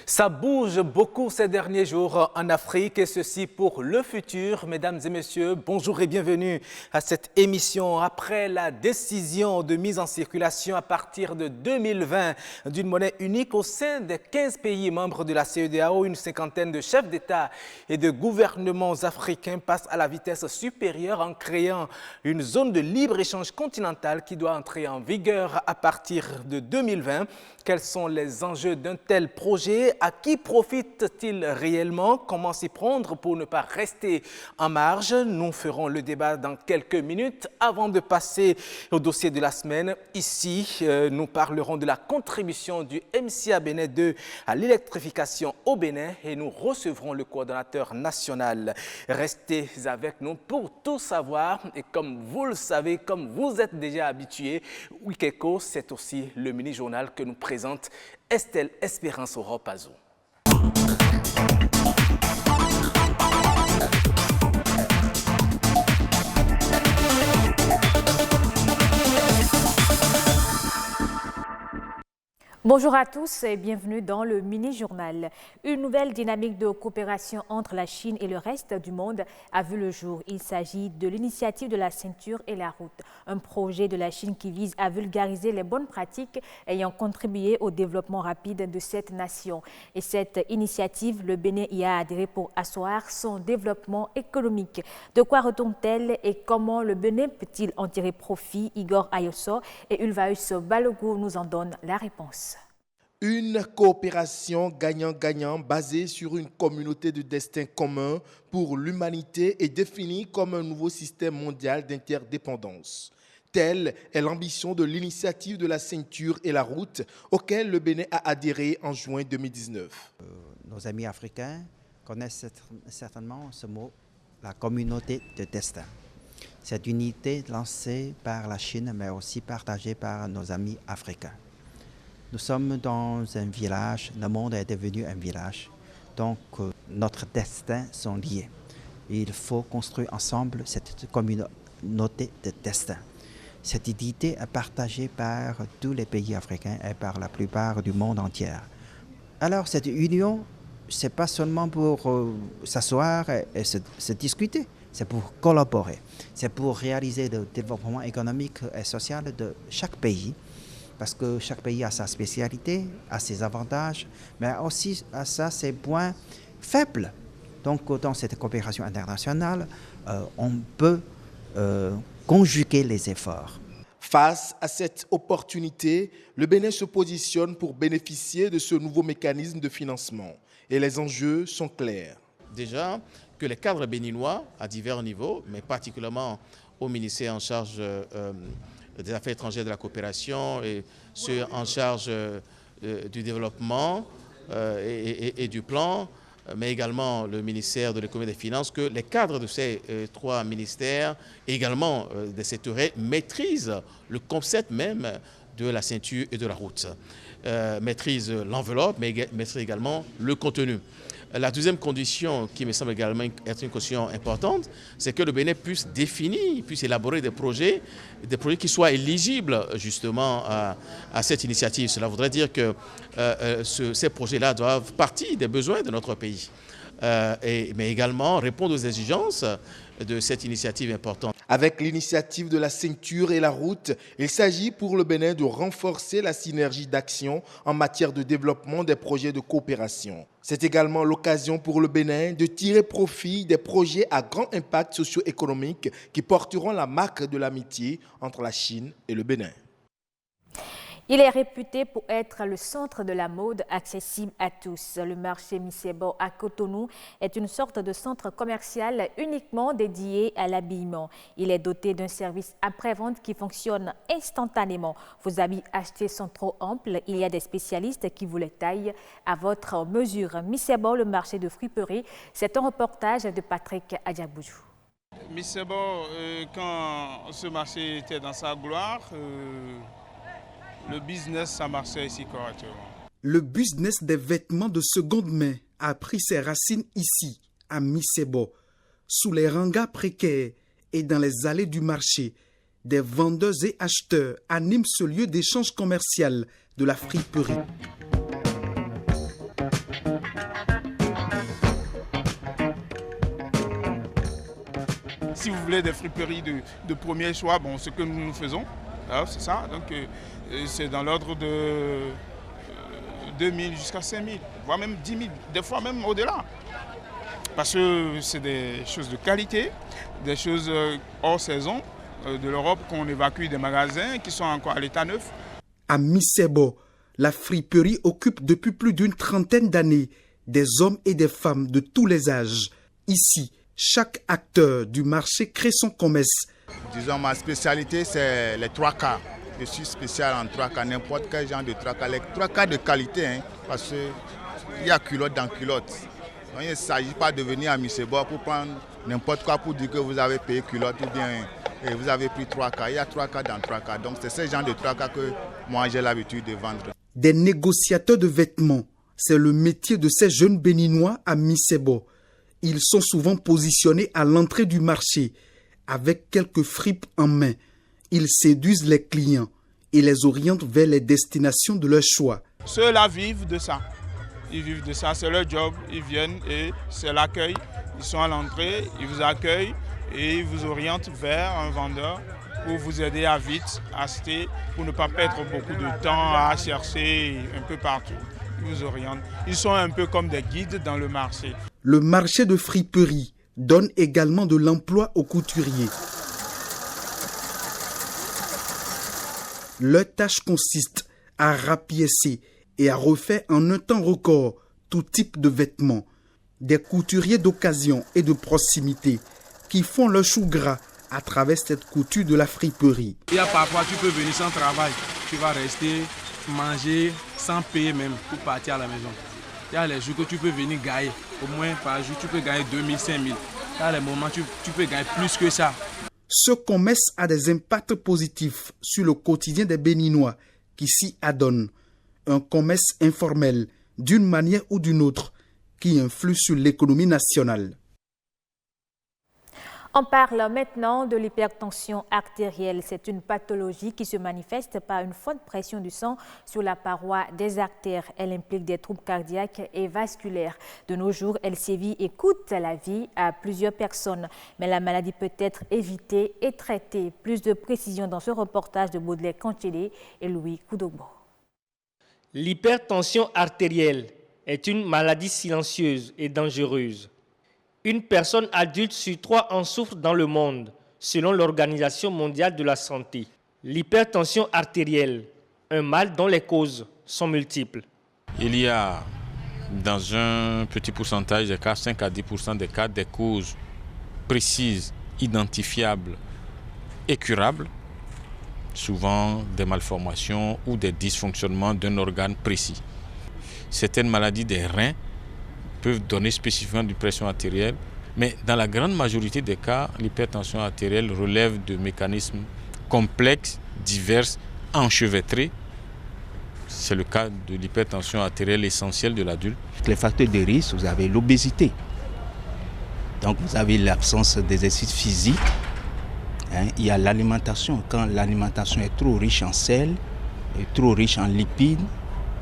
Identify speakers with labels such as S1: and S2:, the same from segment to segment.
S1: Ça bouge beaucoup ces derniers jours en Afrique et ceci pour le futur. Mesdames et messieurs, bonjour et bienvenue à cette émission. Après la décision de mise en circulation à partir de 2020 d'une monnaie unique au sein des 15 pays membres de la CEDEAO, une cinquantaine de chefs d'État et de gouvernements africains passent à la vitesse supérieure en créant une zone de libre-échange continentale qui doit entrer en vigueur à partir de 2020. Quels sont les enjeux d'un tel projet? À qui profite-t-il réellement? Comment s'y prendre pour ne pas rester en marge? Nous ferons le débat dans quelques minutes. Avant de passer au dossier de la semaine, ici, nous parlerons de la contribution du MCA Bénin 2 à l'électrification au Bénin et nous recevrons le coordonnateur national. Restez avec nous pour tout savoir et comme vous le savez, comme vous êtes déjà habitués, Wikeko, c'est aussi le mini-journal que nous présente Estelle Espérance Oropazo.
S2: Bonjour à tous et bienvenue dans le mini-journal. Une nouvelle dynamique de coopération entre la Chine et le reste du monde a vu le jour. Il s'agit de l'initiative de la ceinture et la route, un projet de la Chine qui vise à vulgariser les bonnes pratiques ayant contribué au développement rapide de cette nation. Et cette initiative, le Bénin y a adhéré pour asseoir son développement économique. De quoi retourne-t-elle et comment le Bénin peut-il en tirer profit? Igor Ayoso et Ulvaeus Balogun nous en donnent la réponse.
S3: Une coopération gagnant-gagnant basée sur une communauté de destin commun pour l'humanité est définie comme un nouveau système mondial d'interdépendance. Telle est l'ambition de l'initiative de la ceinture et la route auquel le Bénin a adhéré en juin 2019.
S4: Nos amis africains connaissent certainement ce mot, la communauté de destin. Cette unité lancée par la Chine mais aussi partagée par nos amis africains. Nous sommes dans un village, le monde est devenu un village, donc notre destin sont liés. Il faut construire ensemble cette communauté de destin. Cette idée est partagée par tous les pays africains et par la plupart du monde entier. Alors cette union, ce n'est pas seulement pour s'asseoir et se discuter, c'est pour collaborer, c'est pour réaliser le développement économique et social de chaque pays. Parce que chaque pays a sa spécialité, a ses avantages, mais aussi a ses points faibles. Donc, dans cette coopération internationale, on peut conjuguer les efforts.
S3: Face à cette opportunité, le Bénin se positionne pour bénéficier de ce nouveau mécanisme de financement. Et les enjeux sont clairs.
S5: Déjà, que les cadres béninois, à divers niveaux, mais particulièrement au ministère en charge des affaires étrangères de la coopération et ceux en charge du développement et du plan, mais également le ministère de l'économie et des finances, que les cadres de ces trois ministères, également des secteurs, maîtrisent le concept même de la ceinture et de la route, maîtrisent l'enveloppe, mais maîtrisent également le contenu. La deuxième condition qui me semble également être une condition importante, c'est que le Bénin puisse définir, puisse élaborer des projets qui soient éligibles justement à cette initiative. Cela voudrait dire que ces projets-là doivent partir des besoins de notre pays, mais également répondre aux exigences de cette initiative importante.
S3: Avec l'initiative de la ceinture et la route, il s'agit pour le Bénin de renforcer la synergie d'action en matière de développement des projets de coopération. C'est également l'occasion pour le Bénin de tirer profit des projets à grand impact socio-économique qui porteront la marque de l'amitié entre la Chine et le Bénin.
S2: Il est réputé pour être le centre de la mode accessible à tous. Le marché Missebo à Cotonou est une sorte de centre commercial uniquement dédié à l'habillement. Il est doté d'un service après-vente qui fonctionne instantanément. Vos habits achetés sont trop amples, il y a des spécialistes qui vous les taillent à votre mesure. Missebo, le marché de friperie, c'est un reportage de Patrick Adjaboujou.
S6: Missebo, quand ce marché était dans sa gloire, le business, ça marchait ici correctement.
S7: Le business des vêtements de seconde main a pris ses racines ici, à Missebo, sous les rangas précaires et dans les allées du marché. Des vendeurs et acheteurs animent ce lieu d'échange commercial de la friperie.
S6: Si vous voulez des friperies de premier choix, bon, ce que nous faisons, c'est ça. Donc c'est dans l'ordre de 2000 jusqu'à 5000, voire même 10 000, des fois même au-delà. Parce que c'est des choses de qualité, des choses hors saison de l'Europe qu'on évacue des magasins qui sont encore à l'état neuf.
S7: À Missebo, la friperie occupe depuis plus d'une trentaine d'années des hommes et des femmes de tous les âges. Ici, chaque acteur du marché crée son commerce.
S8: Disons, ma spécialité, c'est les 3 quarts. Je suis spécial en 3 quarts, n'importe quel genre de 3 quarts. Les 3 quarts de qualité, hein, parce qu'il y a culotte dans culotte. Donc, il ne s'agit pas de venir à Missebo pour prendre n'importe quoi pour dire que vous avez payé culotte ou bien et vous avez pris 3 quarts. Il y a 3 quarts dans 3 quarts. Donc c'est ce genre de 3 quarts que moi j'ai l'habitude de vendre.
S7: Des négociateurs de vêtements, c'est le métier de ces jeunes Béninois à Missebo. Ils sont souvent positionnés à l'entrée du marché avec quelques fripes en main. Ils séduisent les clients et les orientent vers les destinations de leur choix.
S6: Ceux-là vivent de ça. Ils vivent de ça, c'est leur job. Ils viennent et c'est l'accueil. Ils sont à l'entrée, ils vous accueillent et ils vous orientent vers un vendeur pour vous aider à vite acheter, pour ne pas perdre beaucoup de temps à chercher un peu partout. Ils vous orientent. Ils sont un peu comme des guides dans le marché.
S7: Le marché de friperie donne également de l'emploi aux couturiers. Leur tâche consiste à rapiécer et à refaire en un temps record tout type de vêtements. Des couturiers d'occasion et de proximité qui font leur chou gras à travers cette couture de la friperie.
S9: Il y a parfois, tu peux venir sans travail, tu vas rester, manger sans payer même pour partir à la maison. Il y a les jours que tu peux venir gagner, au moins par jour tu peux gagner 2000, 5000. Il y a les moments tu peux gagner plus que ça.
S7: Ce commerce a des impacts positifs sur le quotidien des Béninois qui s'y adonnent. Un commerce informel, d'une manière ou d'une autre, qui influe sur l'économie nationale.
S2: On parle maintenant de l'hypertension artérielle. C'est une pathologie qui se manifeste par une forte pression du sang sur la paroi des artères. Elle implique des troubles cardiaques et vasculaires. De nos jours, elle sévit et coûte la vie à plusieurs personnes. Mais la maladie peut être évitée et traitée. Plus de précisions dans ce reportage de Baudelaire Canchélé et Louis Koudogbo.
S10: L'hypertension artérielle est une maladie silencieuse et dangereuse. Une personne adulte sur 3 en souffre dans le monde, selon l'Organisation mondiale de la santé. L'hypertension artérielle, un mal dont les causes sont multiples.
S5: Il y a dans un petit pourcentage des cas, 5 à 10% des cas, des causes précises, identifiables et curables, souvent des malformations ou des dysfonctionnements d'un organe précis. Certaines maladies des reins peuvent donner spécifiquement une pression artérielle, mais dans la grande majorité des cas, l'hypertension artérielle relève de mécanismes complexes, divers, enchevêtrés. C'est le cas de l'hypertension artérielle essentielle de l'adulte.
S11: Les facteurs de risque, vous avez l'obésité. Donc vous avez l'absence d'exercice physique. Il y a l'alimentation. Quand l'alimentation est trop riche en sel, et trop riche en lipides,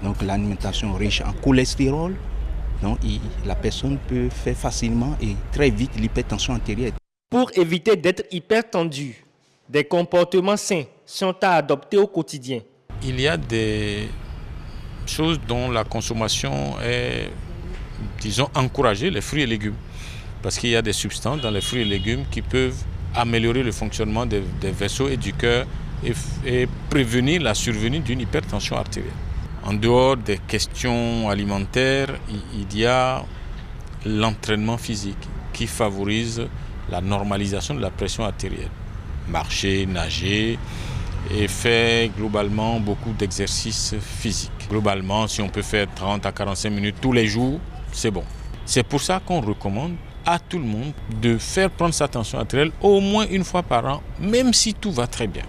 S11: donc l'alimentation riche en cholestérol, donc la personne peut faire facilement et très vite l'hypertension artérielle.
S10: Pour éviter d'être hypertendu, des comportements sains sont à adopter au quotidien.
S5: Il y a des choses dont la consommation est, disons, encouragée, les fruits et légumes. Parce qu'il y a des substances dans les fruits et légumes qui peuvent améliorer le fonctionnement des vaisseaux et du cœur et prévenir la survenue d'une hypertension artérielle. En dehors des questions alimentaires, il y a l'entraînement physique qui favorise la normalisation de la pression artérielle. Marcher, nager et faire globalement beaucoup d'exercices physiques. Globalement, si on peut faire 30 à 45 minutes tous les jours, c'est bon. C'est pour ça qu'on recommande
S12: à tout le monde de faire prendre sa tension artérielle au moins une fois par an, même si tout va très bien.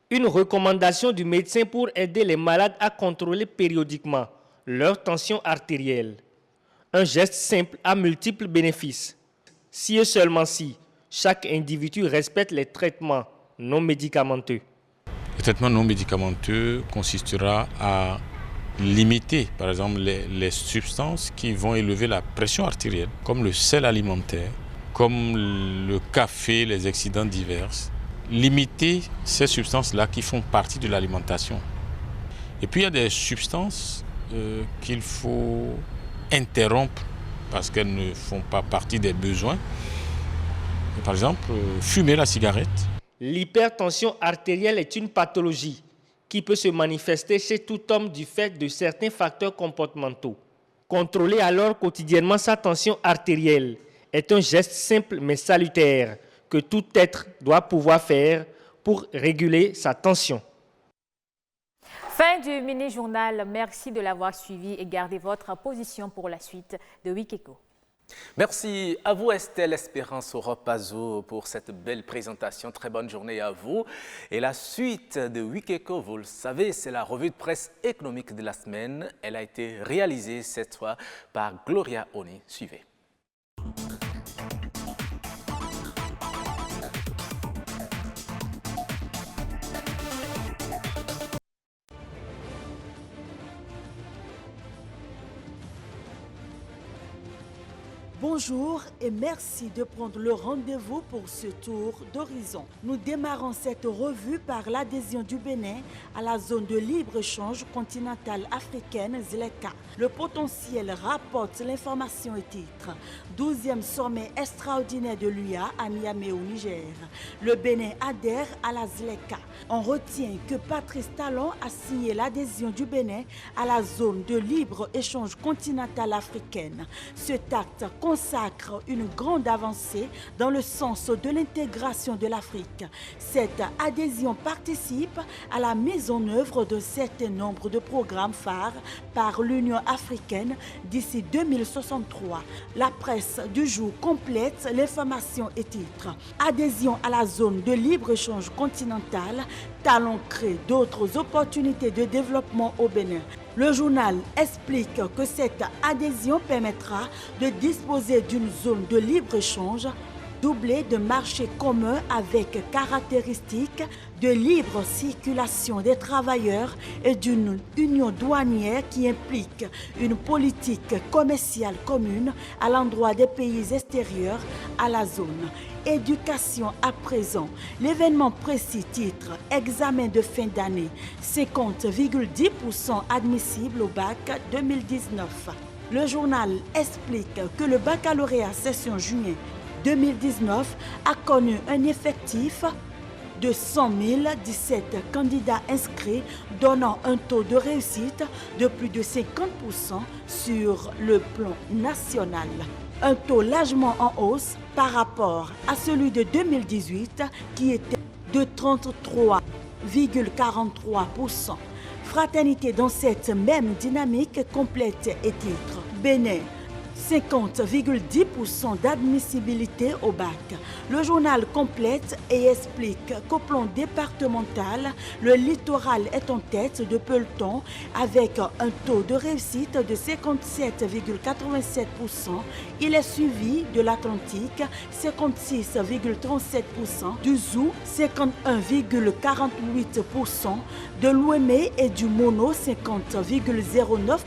S10: Une recommandation du médecin pour aider les malades à contrôler périodiquement leur tension artérielle. Un geste simple à multiples bénéfices. Si et seulement si chaque individu respecte les traitements non médicamenteux.
S12: Le traitement non médicamenteux consistera à limiter, par exemple, les substances qui vont élever la pression artérielle, comme le sel alimentaire, comme le café, les excitants divers. Limiter ces substances-là qui font partie de l'alimentation. Et puis il y a des substances qu'il faut interrompre parce qu'elles ne font pas partie des besoins. Par exemple, fumer la cigarette.
S10: L'hypertension artérielle est une pathologie qui peut se manifester chez tout homme du fait de certains facteurs comportementaux. Contrôler alors quotidiennement sa tension artérielle est un geste simple mais salutaire que tout être doit pouvoir faire pour réguler sa tension.
S2: Fin du mini-journal. Merci de l'avoir suivi et gardez votre position pour la suite de Wikeko.
S1: Merci à vous Estelle Espérance Oropazo pour cette belle présentation. Très bonne journée à vous. Et la suite de Wikeko, vous le savez, c'est la revue de presse économique de la semaine. Elle a été réalisée cette fois par Gloria Oni. Suivez.
S13: Bonjour et merci de prendre le rendez-vous pour ce tour d'horizon. Nous démarrons cette revue par l'adhésion du Bénin à la zone de libre-échange continentale africaine ZLECA. Le potentiel rapporte l'information et titre. 12e sommet extraordinaire de l'UA à Niamey au Niger. Le Bénin adhère à la ZLECA. On retient que Patrice Talon a signé l'adhésion du Bénin à la zone de libre-échange continentale africaine. Cet acte consacre une grande avancée dans le sens de l'intégration de l'Afrique. Cette adhésion participe à la mise en œuvre d'un certain nombre de programmes phares par l'Union africaine d'ici 2063. La presse du jour complète l'information et titre. Adhésion à la zone de libre-échange continentale, Talon crée d'autres opportunités de développement au Bénin. Le journal explique que cette adhésion permettra de disposer d'une zone de libre-échange doublée de marchés communs avec caractéristiques de libre circulation des travailleurs et d'une union douanière qui implique une politique commerciale commune à l'endroit des pays extérieurs à la zone. Éducation à présent. L'événement précis titre Examen de fin d'année, 50,10% admissible au bac 2019. Le journal explique que le baccalauréat session juin 2019 a connu un effectif de 100 017 candidats inscrits, donnant un taux de réussite de plus de 50% sur le plan national. Un taux largement en hausse par rapport à celui de 2018 qui était de 33,43%. Fraternité dans cette même dynamique complète et titre. Bénin, 50,10% d'admissibilité au bac. Le journal complète et explique qu'au plan départemental, le littoral est en tête de peloton avec un taux de réussite de 57,87%. Il est suivi de l'Atlantique, 56,37%, du Zou, 51,48%, de l'Ouémé et du Mono, 50,09%.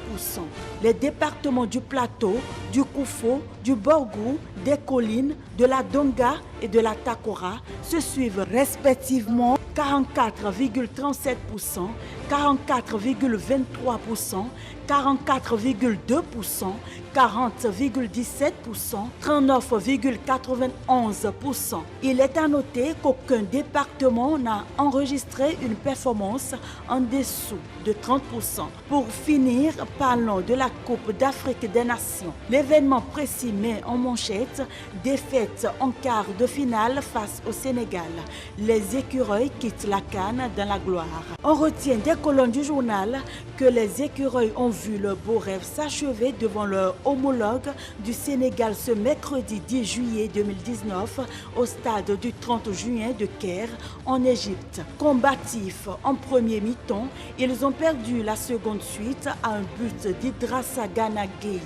S13: Les départements du Plateau, du Koufo, du Borgou, des Collines, de la Donga et de la Takora se suivent respectivement 44,37%, 44,23%, 44,2%, 40,17%, 39,91%. Il est à noter qu'aucun département n'a enregistré une performance en dessous de 30%. Pour finir, parlons de la Coupe d'Afrique des Nations. L'événement précis met en manchette défaite en quart de finale face au Sénégal. Les écureuils qui quittent la CAN dans la gloire. On retient des colonnes du journal que les écureuils ont vu leur beau rêve s'achever devant leur homologue du Sénégal ce mercredi 10 juillet 2019 au stade du 30 juin de Caire en Égypte. Combatifs en premier mi-temps, ils ont perdu la seconde suite à un but d'Idrassa Gana Gueye.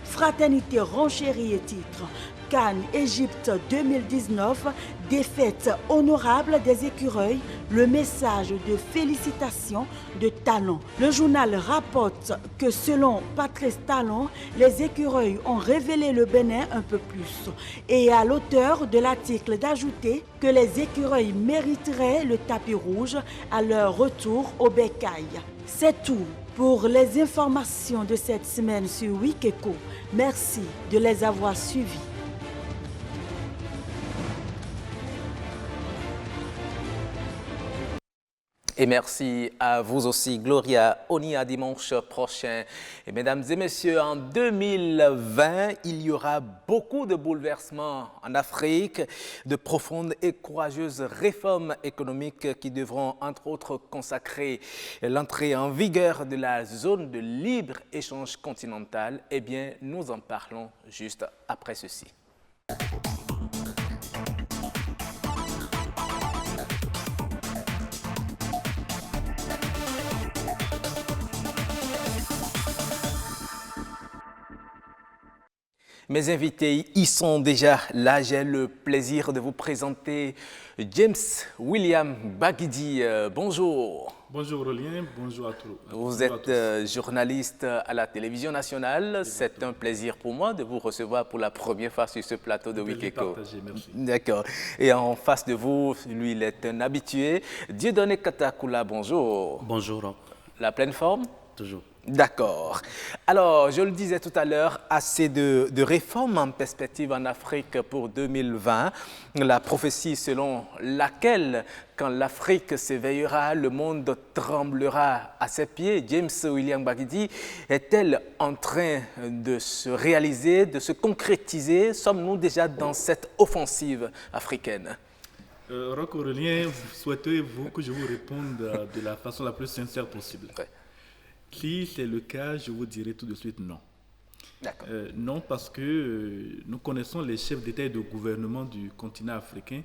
S13: Fraternité renchérie et titre. CAN Égypte 2019, défaite honorable des écureuils, le message de félicitations de Talon. Le journal rapporte que selon Patrice Talon, les écureuils ont révélé le Bénin un peu plus. Et à l'auteur de l'article d'ajouter que les écureuils mériteraient le tapis rouge à leur retour au bécail. C'est tout pour les informations de cette semaine sur Wikeco. Merci de les avoir suivis.
S1: Et merci à vous aussi, Gloria Oni, à dimanche prochain. Et mesdames et messieurs, en 2020, il y aura beaucoup de bouleversements en Afrique, de profondes et courageuses réformes économiques qui devront, entre autres, consacrer l'entrée en vigueur de la zone de libre-échange continentale. Eh bien, nous en parlons juste après ceci. Mes invités y sont déjà là. J'ai le plaisir de vous présenter James William Baguidi. Bonjour.
S14: Bonjour Aurélien, bonjour à tous.
S1: Vous êtes journaliste à la télévision nationale. C'est un plaisir pour moi de vous recevoir pour la première fois sur ce plateau de Wikeco. D'accord. Et en face de vous, lui, il est un habitué. Dieudonné Katakula, bonjour.
S15: Bonjour.
S1: La pleine forme?
S15: Toujours.
S1: D'accord. Alors, je le disais tout à l'heure, assez de réformes en perspective en Afrique pour 2020. La prophétie selon laquelle, quand l'Afrique s'éveillera, le monde tremblera à ses pieds. James William Baguidi, est-elle en train de se réaliser, de se concrétiser? Sommes-nous déjà dans cette offensive africaine?
S14: Roch Aurélien, souhaitez-vous que je vous réponde de la façon la plus sincère possible?
S1: Ouais.
S14: Si c'est le cas, je vous dirai tout de suite non. Non, parce que nous connaissons les chefs d'État et de gouvernement du continent africain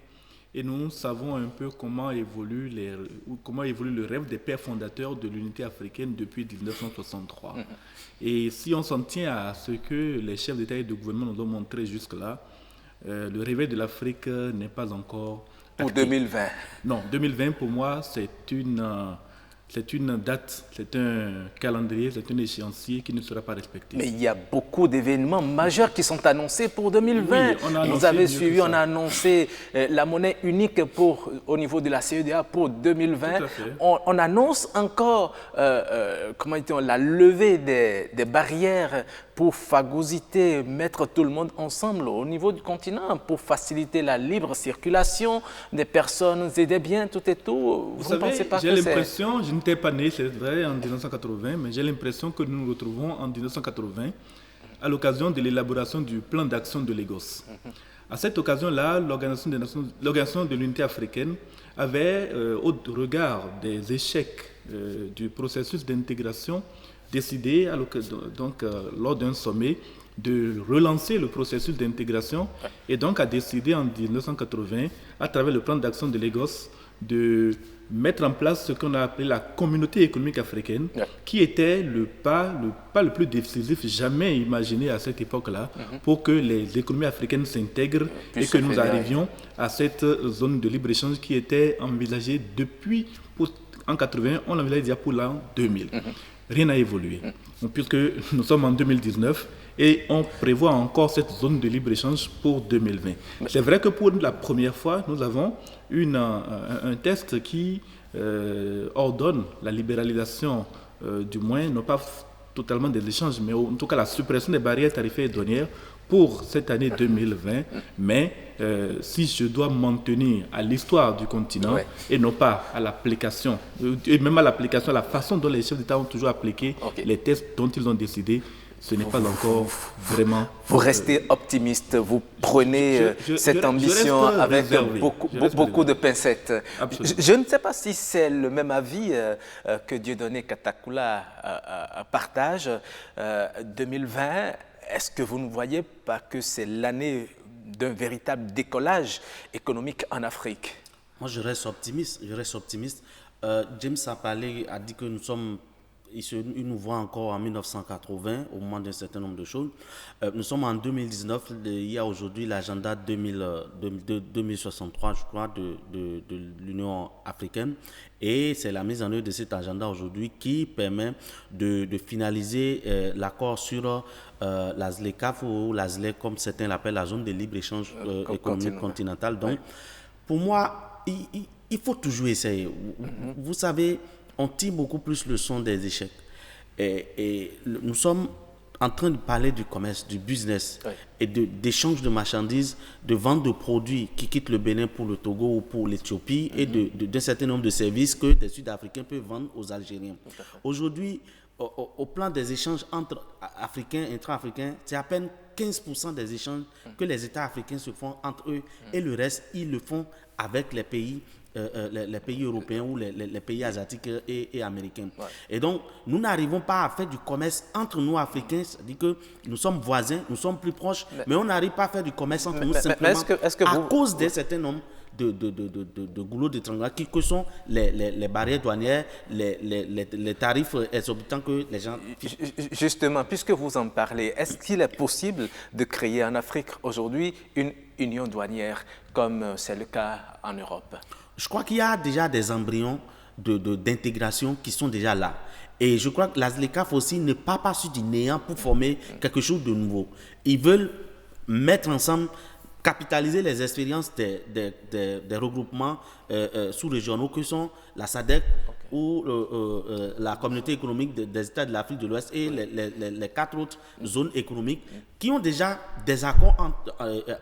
S14: et nous savons un peu comment évolue le rêve des pères fondateurs de l'unité africaine depuis 1963. Et si on s'en tient à ce que les chefs d'État et de gouvernement nous ont montré jusque-là, le réveil de l'Afrique n'est pas encore acté.
S1: Pour 2020?
S14: Non, 2020 pour moi c'est une date, c'est un calendrier, c'est un échéancier qui ne sera pas respecté.
S1: Mais il y a beaucoup d'événements majeurs qui sont annoncés pour 2020.
S14: Oui,
S1: vous avez suivi, on a annoncé la monnaie unique au niveau de la CEDEA pour 2020. On annonce encore la levée des barrières pour phagocyter, mettre tout le monde ensemble au niveau du continent, pour faciliter la libre circulation des personnes et des biens, tout et tout.
S14: Vous savez,
S1: pensez pas
S14: j'ai
S1: que
S14: l'impression, je n'étais pas né, c'est vrai, en 1980, mais j'ai l'impression que nous nous retrouvons en 1980 à l'occasion de l'élaboration du plan d'action de Lagos. À cette occasion-là, l'Organisation de l'Unité africaine avait, au regard des échecs du processus d'intégration, décidé, lors d'un sommet, de relancer le processus d'intégration et donc a décidé en 1980, à travers le plan d'action de Lagos, de mettre en place ce qu'on a appelé la communauté économique africaine, qui était le pas le plus décisif jamais imaginé à cette époque-là, pour que les économies africaines s'intègrent et que nous arrivions à cette zone de libre-échange qui était envisagée depuis, en 80, on l'envisageait déjà pour l'an 2000. Rien n'a évolué, puisque nous sommes en 2019 et on prévoit encore cette zone de libre-échange pour 2020. C'est vrai que pour la première fois, nous avons un texte qui ordonne la libéralisation, du moins, non pas totalement des échanges, mais en tout cas la suppression des barrières tarifaires et douanières pour cette année 2020, mais si je dois m'en tenir à l'histoire du continent et non pas à l'application, et même à l'application, à la façon dont les chefs d'État ont toujours appliqué les textes dont ils ont décidé, ce n'est pas encore vraiment...
S1: Vous restez optimiste, vous prenez cette ambition avec beaucoup de pincettes. Je ne sais pas si c'est le même avis que Dieudonné Katakula partage. 2020, est-ce que vous ne voyez pas que c'est l'année d'un véritable décollage économique en Afrique?
S15: Moi, je reste optimiste. James a dit que il nous voit encore en 1980, au moment d'un certain nombre de choses. Nous sommes en 2019, il y a aujourd'hui l'agenda 2063, je crois, de l'Union africaine. Et c'est la mise en œuvre de cet agenda aujourd'hui qui permet de finaliser l'accord sur la ZLECAf ou la ZLEC, comme certains l'appellent, la zone de libre-échange économique continentale. Donc, pour moi, il faut toujours essayer. Vous savez, on tire beaucoup plus le son des échecs. Et nous sommes en train de parler du commerce, du business, et d'échange de marchandises, de vente de produits qui quittent le Bénin pour le Togo ou pour l'Éthiopie, et d'un certain nombre de services que des Sud-Africains peuvent vendre aux Algériens. Aujourd'hui, au plan des échanges entre Africains et intra-africains, c'est à peine 15% des échanges que les États africains se font entre eux, et le reste, ils le font avec les pays européens ou les pays asiatiques et américains. Et donc, nous n'arrivons pas à faire du commerce entre nous, Africains, c'est-à-dire que nous sommes voisins, nous sommes plus proches, mais on n'arrive pas à faire du commerce entre nous simplement à cause d'un certain nombre de goulots d'étranglement que sont les barrières douanières, les tarifs exorbitants que les gens...
S1: Justement, puisque vous en parlez, est-ce qu'il est possible de créer en Afrique aujourd'hui une union douanière comme c'est le cas en Europe?
S15: Je crois qu'il y a déjà des embryons d'intégration qui sont déjà là. Et je crois que la ZLECAf aussi n'est pas partie du néant pour former quelque chose de nouveau. Ils veulent mettre ensemble, capitaliser les expériences des regroupements sous-régionaux que sont la SADC ou la communauté économique des États de l'Afrique de l'Ouest et les 4 autres zones économiques qui ont déjà des accords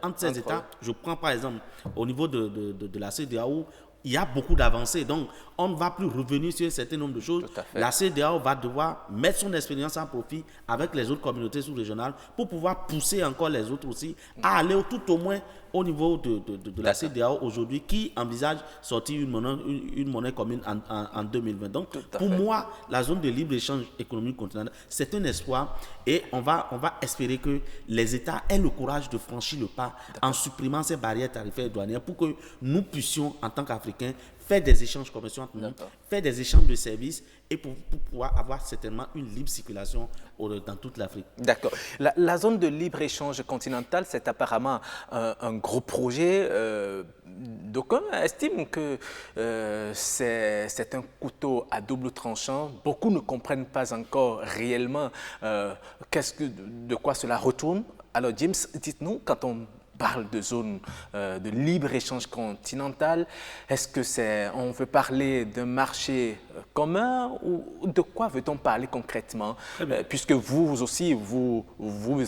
S15: entre ces États. Je prends par exemple au niveau de la CEDEAO, il y a beaucoup d'avancées. Donc, on ne va plus revenir sur un certain nombre de choses. La CEDEAO va devoir mettre son expérience en profit avec les autres communautés sous-régionales pour pouvoir pousser encore les autres aussi à aller tout au moins au niveau de la CEDEAO aujourd'hui qui envisage sortir une monnaie commune en 2020. Donc, pour moi, la zone de libre-échange économique continental, c'est un espoir et on va espérer que les États aient le courage de franchir le pas en supprimant ces barrières tarifaires et douanières pour que nous puissions, en tant qu'Africains, faire des échanges commerciaux entre nous, faire des échanges de services et pour pouvoir avoir certainement une libre circulation dans toute l'Afrique.
S1: D'accord. La zone de libre-échange continentale, c'est apparemment un gros projet. D'aucuns estiment que c'est un couteau à double tranchant. Beaucoup ne comprennent pas encore réellement de quoi cela retourne. Alors James, dites-nous, quand on parle de zone de libre-échange continental, est-ce que on veut parler d'un marché commun ou de quoi veut-on parler concrètement, puisque vous aussi, vous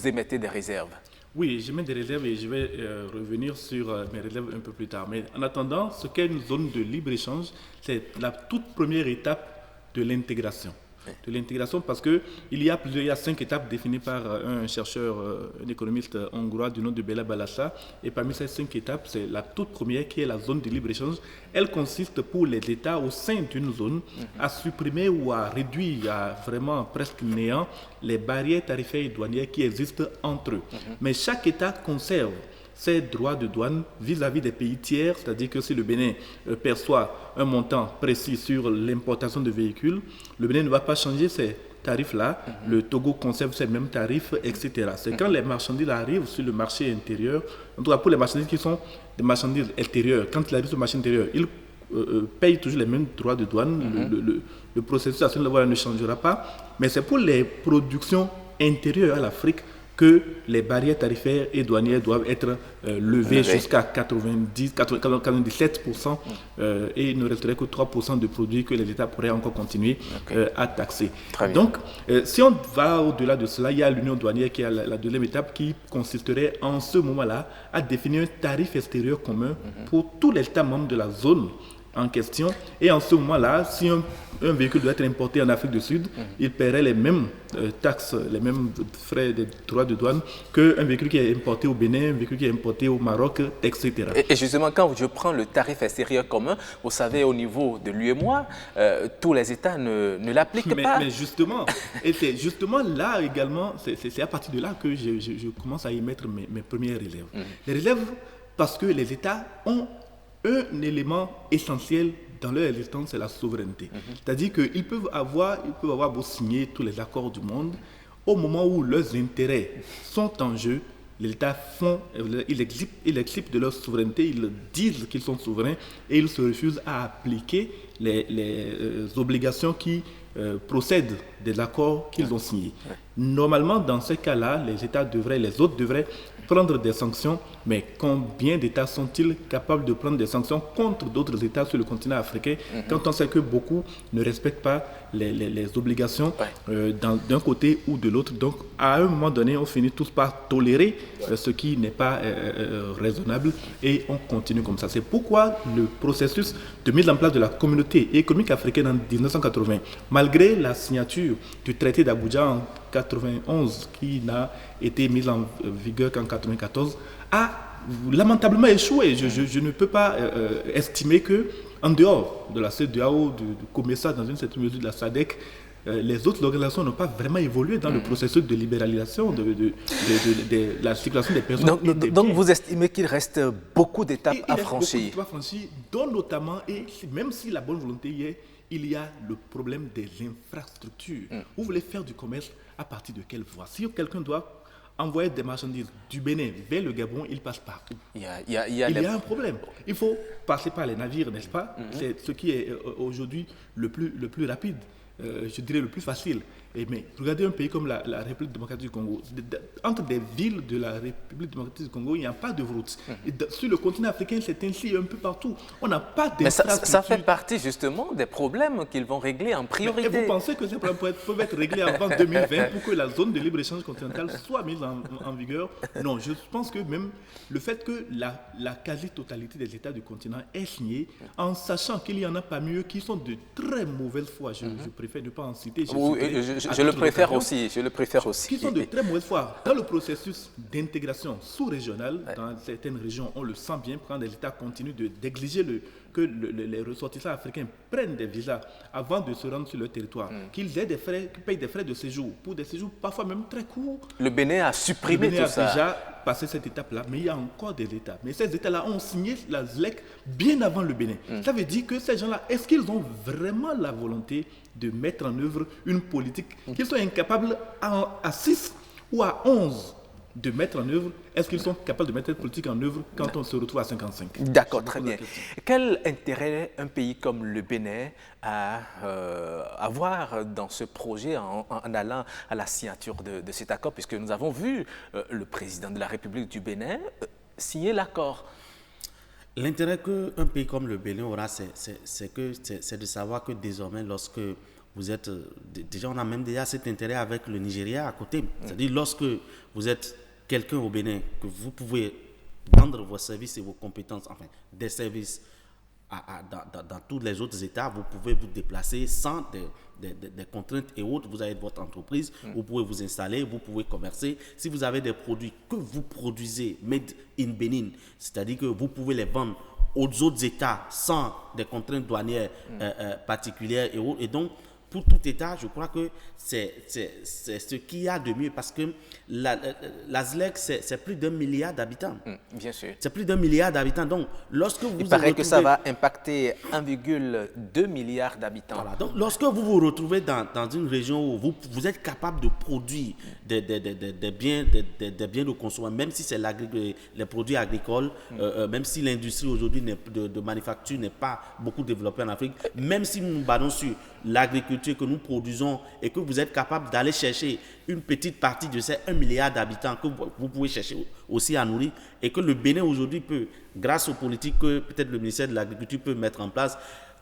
S1: émettez des réserves?
S14: Oui, j'émets des réserves et je vais revenir sur mes réserves un peu plus tard. Mais en attendant, ce qu'est une zone de libre-échange, c'est la toute première étape de l'intégration. Parce qu'il y a 5 étapes définies par un chercheur, un économiste hongrois du nom de Béla Balassa. Et parmi ces 5 étapes, c'est la toute première qui est la zone de libre-échange. Elle consiste pour les États au sein d'une zone à supprimer ou à réduire à vraiment presque néant les barrières tarifaires et douanières qui existent entre eux. Mais chaque État conserve ses droits de douane vis-à-vis des pays tiers, c'est-à-dire que si le Bénin perçoit un montant précis sur l'importation de véhicules, le Bénin ne va pas changer ces tarifs-là, le Togo conserve ces mêmes tarifs, etc. C'est quand les marchandises arrivent sur le marché intérieur, en tout cas pour les marchandises qui sont des marchandises intérieures, quand ils arrivent sur le marché intérieur, ils payent toujours les mêmes droits de douane, le processus à ce niveau-là ne changera pas, mais c'est pour les productions intérieures à l'Afrique que les barrières tarifaires et douanières doivent être levées jusqu'à 97% et il ne resterait que 3% de produits que les États pourraient encore continuer à taxer. Donc, si on va au-delà de cela, il y a l'union douanière qui est la deuxième étape qui consisterait en ce moment-là à définir un tarif extérieur commun pour tous les États membres de la zone en question. Et en ce moment-là, si un véhicule doit être importé en Afrique du Sud, il paierait les mêmes taxes, les mêmes frais de droits de douane qu'un véhicule qui est importé au Bénin, un véhicule qui est importé au Maroc, etc.
S1: Et justement, quand je prends le tarif extérieur commun, vous savez, au niveau de l'UEMOA, tous les États ne l'appliquent pas.
S14: Mais justement, et c'est justement là également, c'est à partir de là que je commence à y mettre mes premières réserves. Les réserves, parce que les États ont un élément essentiel dans leur existence, c'est la souveraineté. C'est-à-dire qu'ils peuvent avoir beau signer tous les accords du monde, au moment où leurs intérêts sont en jeu, les États ils excitent de leur souveraineté, ils disent qu'ils sont souverains et ils se refusent à appliquer les obligations qui procèdent des accords qu'ils ont signés. Normalement, dans ces cas-là, les autres devraient prendre des sanctions, mais combien d'États sont-ils capables de prendre des sanctions contre d'autres États sur le continent africain quand on sait que beaucoup ne respectent pas les obligations d'un côté ou de l'autre. Donc, à un moment donné, on finit tous par tolérer ce qui n'est pas raisonnable et on continue comme ça. C'est pourquoi le processus de mise en place de la communauté économique africaine en 1980, malgré la signature du traité d'Abuja en 91, qui n'a été mise en vigueur qu'en 94, a lamentablement échoué. Je ne peux pas estimer que, en dehors de la CEDEAO, du COMESA, dans une certaine mesure de la SADC, les autres organisations n'ont pas vraiment évolué dans le processus de libéralisation de la circulation des personnes.
S1: Donc vous estimez qu'il reste beaucoup d'étapes à franchir.
S14: Beaucoup d'étapes à franchir, dont notamment, et même si la bonne volonté y est, il y a le problème des infrastructures. Vous voulez faire du commerce à partir de quelle voie? Si quelqu'un doit envoyer des marchandises du Bénin vers le Gabon, il passe par où? Il y a un problème. Il faut passer par les navires, n'est-ce pas? C'est ce qui est aujourd'hui le plus rapide, je dirais le plus facile. Mais regardez un pays comme la République démocratique du Congo. Entre des villes de la République démocratique du Congo, il n'y a pas de route. Et sur le continent africain, c'est ainsi un peu partout. On n'a pas d'infrastructure.
S1: Mais ça fait partie justement des problèmes qu'ils vont régler en priorité.
S14: Et vous pensez que ces problèmes peuvent être réglés avant 2020 pour que la zone de libre-échange continentale soit mise en vigueur? Non, je pense que même le fait que la quasi-totalité des États du continent est signée, en sachant qu'il y en a parmi eux qui sont de très mauvaise foi, je préfère ne pas en citer.
S1: Je le préfère aussi.
S14: Qui sont de très mauvaise foi. Dans le processus d'intégration sous-régionale, dans certaines régions, on le sent bien, quand les États continuent d'exiger que les ressortissants africains prennent des visas avant de se rendre sur leur territoire, qu'ils payent des frais de séjour, pour des séjours parfois même très courts.
S1: Le Bénin a supprimé tout ça.
S14: Le Bénin a déjà passé cette étape-là, mais il y a encore des États. Mais ces États-là ont signé la ZLEC bien avant le Bénin. Ça veut dire que ces gens-là, est-ce qu'ils ont vraiment la volonté de mettre en œuvre une politique qu'ils sont incapables à 6 ou à 11 de mettre en œuvre? Est-ce qu'ils sont capables de mettre cette politique en œuvre quand on se retrouve à 55?
S1: D'accord, très bien. Quel intérêt un pays comme le Bénin a avoir dans ce projet en allant à la signature de cet accord, puisque nous avons vu le président de la République du Bénin signer l'accord?
S15: L'intérêt qu'un pays comme le Bénin aura, c'est de savoir que désormais, lorsque vous êtes... Déjà, on a même déjà cet intérêt avec le Nigeria à côté. C'est-à-dire, lorsque vous êtes quelqu'un au Bénin, que vous pouvez vendre vos services et vos compétences, enfin, des services dans tous les autres États, vous pouvez vous déplacer sans des contraintes et autres. Vous avez votre entreprise, vous pouvez vous installer, vous pouvez commercer. Si vous avez des produits que vous produisez, made in Bénin, c'est-à-dire que vous pouvez les vendre aux autres États sans des contraintes douanières particulières et autres. Et donc, pour tout État, je crois que c'est ce qu'il y a de mieux, parce que la ZLEC, c'est plus d'1 milliard d'habitants.
S1: Bien sûr.
S15: C'est plus d'1 milliard d'habitants. Donc, lorsque vous
S1: Il paraît que ça va impacter 1,2 milliard d'habitants.
S15: Voilà. Donc, lorsque vous vous retrouvez dans une région où vous êtes capable de produire des biens de consommation, même si c'est les produits agricoles, même si l'industrie aujourd'hui de manufacture n'est pas beaucoup développée en Afrique, même si nous nous basons sur l'agriculture que nous produisons et que vous êtes capable d'aller chercher une petite partie de ces 1 milliard d'habitants que vous pouvez chercher aussi à nourrir, et que le Bénin aujourd'hui peut, grâce aux politiques que peut-être le ministère de l'Agriculture peut mettre en place,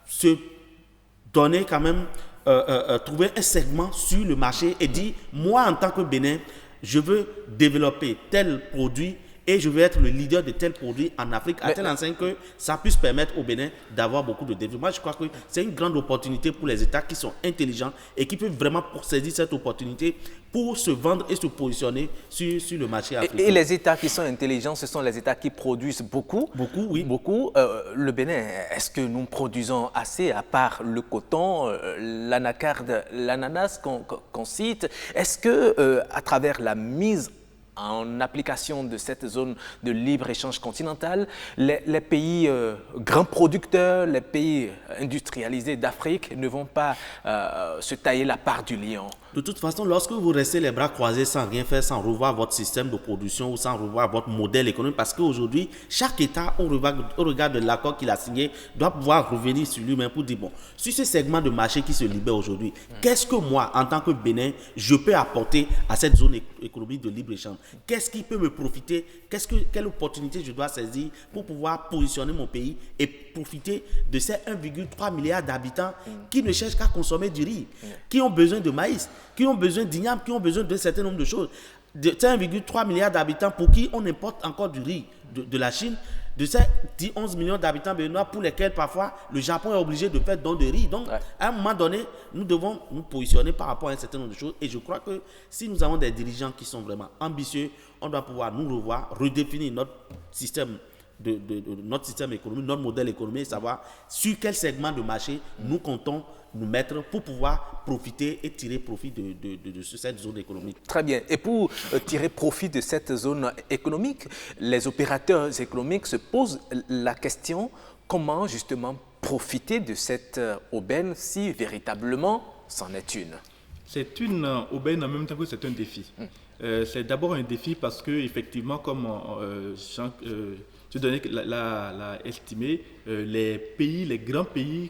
S15: se donner quand même, trouver un segment sur le marché et dire, moi en tant que Bénin, je veux développer tel produit et je veux être le leader de tel produit en Afrique, à telle enseigne que ça puisse permettre au Bénin d'avoir beaucoup de développement. Moi, je crois que c'est une grande opportunité pour les États qui sont intelligents et qui peuvent vraiment saisir cette opportunité pour se vendre et se positionner sur le marché africain.
S1: Et les États qui sont intelligents, ce sont les États qui produisent beaucoup.
S15: Beaucoup, oui.
S1: Beaucoup. Le Bénin, est-ce que nous produisons assez, à part le coton, l'anacarde, l'ananas qu'on cite? Est-ce que, à travers la mise en application de cette zone de libre-échange continental, les pays grands producteurs, les pays industrialisés d'Afrique ne vont pas se tailler la part du lion?
S15: De toute façon, lorsque vous restez les bras croisés sans rien faire, sans revoir votre système de production ou sans revoir votre modèle économique, parce qu'aujourd'hui, chaque État, au regard de l'accord qu'il a signé, doit pouvoir revenir sur lui-même pour dire, bon, sur ce segment de marché qui se libère aujourd'hui, qu'est-ce que moi, en tant que Bénin, je peux apporter à cette zone économique de libre-échange? Qu'est-ce qui peut me profiter? Quelle opportunité je dois saisir pour pouvoir positionner mon pays et profiter de ces 1,3 milliard d'habitants qui ne cherchent qu'à consommer du riz, qui ont besoin de maïs, qui ont besoin d'igname, qui ont besoin d'un certain nombre de choses. De ces 1,3 milliard d'habitants pour qui on importe encore du riz de la Chine, de ces 11 millions d'habitants béninois pour lesquels parfois le Japon est obligé de faire don de riz. Donc, à un moment donné, nous devons nous positionner par rapport à un certain nombre de choses. Et je crois que si nous avons des dirigeants qui sont vraiment ambitieux, on doit pouvoir nous revoir, redéfinir notre système notre système économique, notre modèle économique, savoir sur quel segment de marché nous comptons nous mettre pour pouvoir profiter et tirer profit de cette zone économique.
S1: Très bien. Et pour tirer profit de cette zone économique, les opérateurs économiques se posent la question comment justement profiter de cette aubaine si véritablement c'en est une. C'est une aubaine en même temps que c'est un défi. C'est d'abord un défi parce que effectivement, comme Dieudonné l'a estimé, les grands pays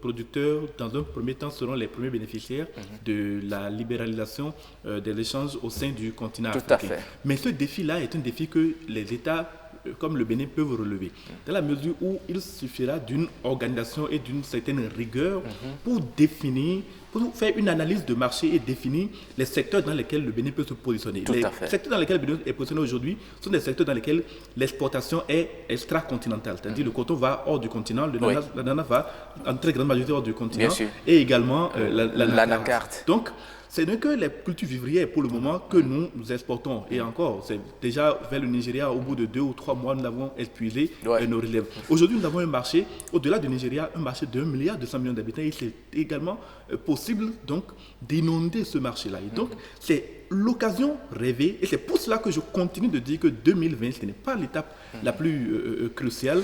S1: producteurs, dans un premier temps, seront les premiers bénéficiaires de la libéralisation des échanges au sein du continent africain. Tout à fait. Mais ce défi-là est un défi que les États comme le Bénin peuvent relever, dans la mesure où il suffira d'une organisation et d'une certaine rigueur pour définir, pour faire une analyse de marché et définir les secteurs dans lesquels le Bénin peut se positionner. Les secteurs dans lesquels le Bénin est positionné aujourd'hui sont des secteurs dans lesquels l'exportation est extra-continentale, c'est-à-dire le coton va hors du continent, l'ananas va en très grande majorité hors du continent, et également l'anacarde. Donc, ce n'est que les cultures vivrières pour le moment que nous exportons. Et encore, c'est déjà vers le Nigeria, au bout de 2 ou 3 mois, nous avons épuisé nos relèves. Aujourd'hui, nous avons un marché, au-delà du Nigeria, un marché de 1,2 milliard d'habitants. Et c'est également possible donc d'inonder ce marché-là. Et donc, c'est l'occasion rêvée. Et c'est pour cela que je continue de dire que 2020, ce n'est pas l'étape la plus cruciale.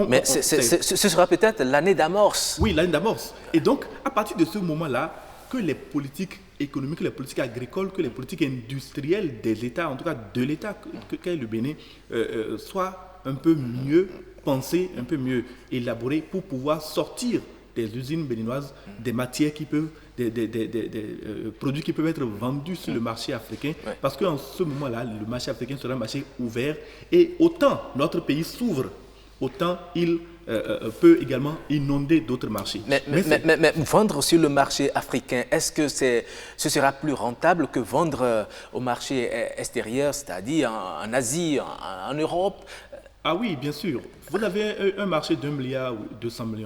S1: Mais ce sera peut-être l'année d'amorce. Oui, l'année d'amorce. Et donc, à partir de ce moment-là, que les politiques économiques, les politiques agricoles, que les politiques industrielles des États, en tout cas de l'État qu'est le Bénin, soient un peu mieux pensées, un peu mieux élaborées pour pouvoir sortir des usines béninoises des matières qui peuvent, des produits qui peuvent être vendus sur le marché africain. Parce qu'en ce moment-là, le marché africain sera un marché ouvert et autant notre pays s'ouvre, autant il peut également inonder d'autres marchés. Mais vendre sur le marché africain, est-ce que ce sera plus rentable que vendre au marché extérieur, c'est-à-dire en Asie, en Europe? Ah oui, bien sûr. Vous avez un marché d'1,2 milliard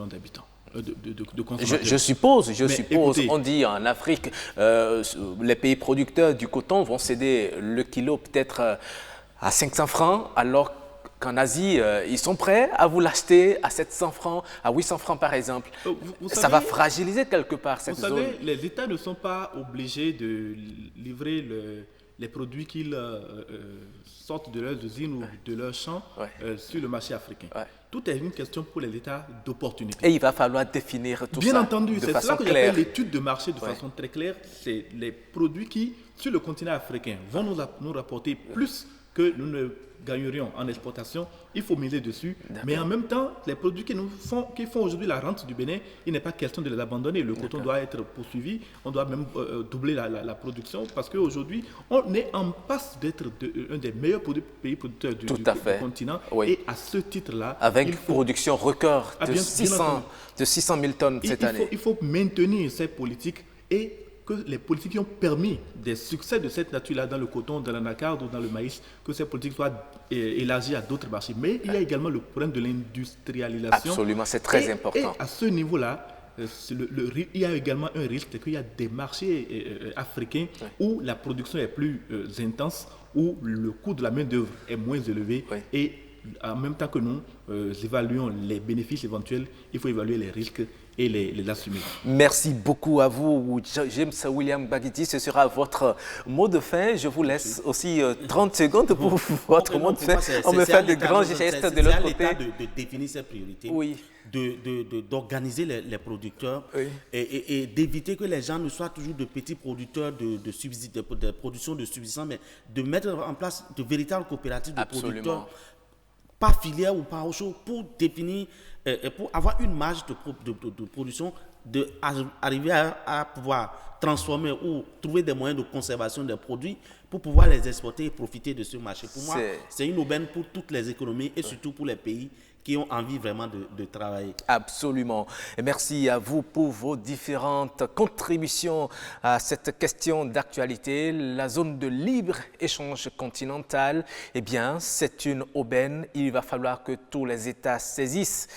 S1: d'habitants. De consommateurs. Je suppose. Écoutez, on dit en Afrique, les pays producteurs du coton vont céder le kilo peut-être à 500 francs, alors qu'en Asie, ils sont prêts à vous l'acheter à 700 francs, à 800 francs par exemple. Ça va fragiliser quelque part cette zone. Vous savez, les États ne sont pas obligés de livrer les produits qu'ils sortent de leurs usines ou de leurs champs sur le marché africain. Tout est une question pour les États d'opportunité. Et il va falloir définir tout ça. Bien entendu, c'est cela que j'appelle l'étude de marché de façon très claire. C'est les produits qui, sur le continent africain, vont nous rapporter plus que nous ne gagnerions en exportation. Il faut miser dessus. Mais en même temps, les produits qui font aujourd'hui la rente du Bénin, il n'est pas question de les abandonner. Le coton doit être poursuivi. On doit même doubler la production parce qu'aujourd'hui, on est en passe d'être un des meilleurs pays producteurs du continent. Et à ce titre-là, avec une production record de 600 000 tonnes cette année. Il faut maintenir ces politiques et
S14: que les politiques qui ont permis des succès de cette nature-là dans le coton, dans l'anacarde ou dans le maïs, que ces politiques soient élargies à d'autres marchés. Mais il y a également le problème de l'industrialisation.
S1: Absolument, c'est très important.
S14: Et à ce niveau-là, il y a également un risque qu'il y a des marchés africains où la production est plus intense, où le coût de la main-d'œuvre est moins élevé et en même temps que nous évaluons les bénéfices éventuels, il faut évaluer les risques et les assumer.
S1: Merci beaucoup à vous, James William Baguiti. Ce sera votre mot de fin. Je vous laisse aussi 30 secondes pour votre mot de fin. On me fait de grands gestes de l'autre côté.
S15: C'est à l'État de définir ses priorités, d'organiser les producteurs et d'éviter que les gens ne soient toujours de petits producteurs de production de subsistance, mais de mettre en place de véritables coopératives de producteurs par filière ou par autre chose pour définir, pour avoir une marge de production, arriver à pouvoir transformer ou trouver des moyens de conservation des produits pour pouvoir les exporter et profiter de ce marché. Pour moi, c'est une aubaine pour toutes les économies et surtout pour les pays qui ont envie vraiment de travailler.
S1: Absolument. Et merci à vous pour vos différentes contributions à cette question d'actualité. La zone de libre-échange continentale, eh bien, c'est une aubaine. Il va falloir que tous les États saisissent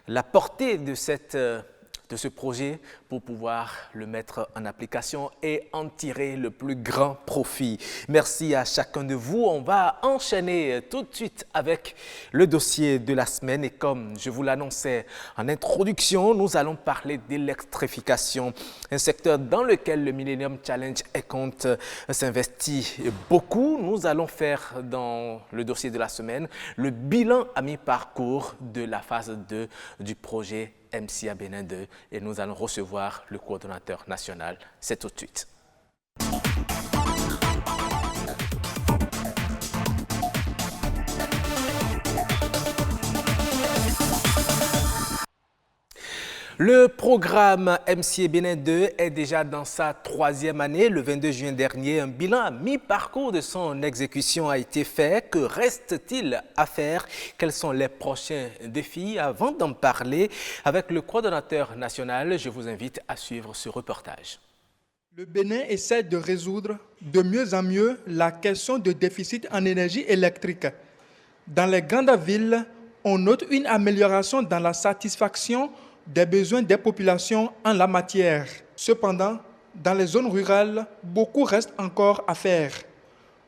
S1: la portée de ce projet pour pouvoir le mettre en application et en tirer le plus grand profit. Merci à chacun de vous. On va enchaîner tout de suite avec le dossier de la semaine et comme je vous l'annonçais en introduction, nous allons parler d'électrification, un secteur dans lequel le Millennium Challenge compte s'investit beaucoup. Nous allons faire dans le dossier de la semaine le bilan à mi-parcours de la phase 2 du projet MCA Bénin 2 et nous allons recevoir le coordonnateur national. C'est tout de suite. Le programme MCA Bénin 2 est déjà dans sa 3e année. Le 22 juin dernier, un bilan à mi-parcours de son exécution a été fait. Que reste-t-il à faire? Quels sont les prochains défis? Avant d'en parler avec le coordonnateur national, je vous invite à suivre ce reportage.
S16: Le Bénin essaie de résoudre de mieux en mieux la question de déficit en énergie électrique. Dans les grandes villes, on note une amélioration dans la satisfaction des besoins des populations en la matière. Cependant, dans les zones rurales, beaucoup reste encore à faire.